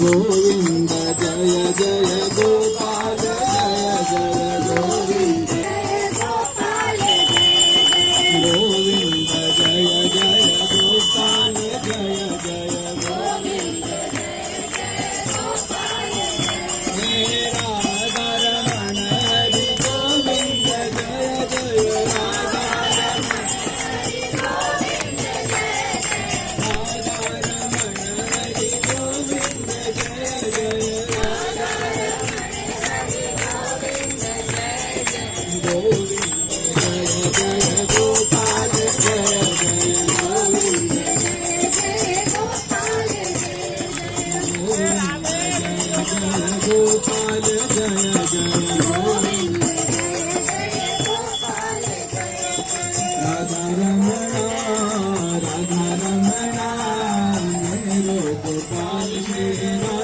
गोविंद जय जय गोपाल जय जय गोविंद गोविंद जय जय गोपाल जय जय गोविंद हे राधा रमण हरि गोविंद जय जय राधा रमण हरि गोविंद जय जय राधा गोविंद जय जय गोपाल जय जय गोविंद गोपाल जय जय गोविंद राधा रमणा मेरे गोपाल श्री राम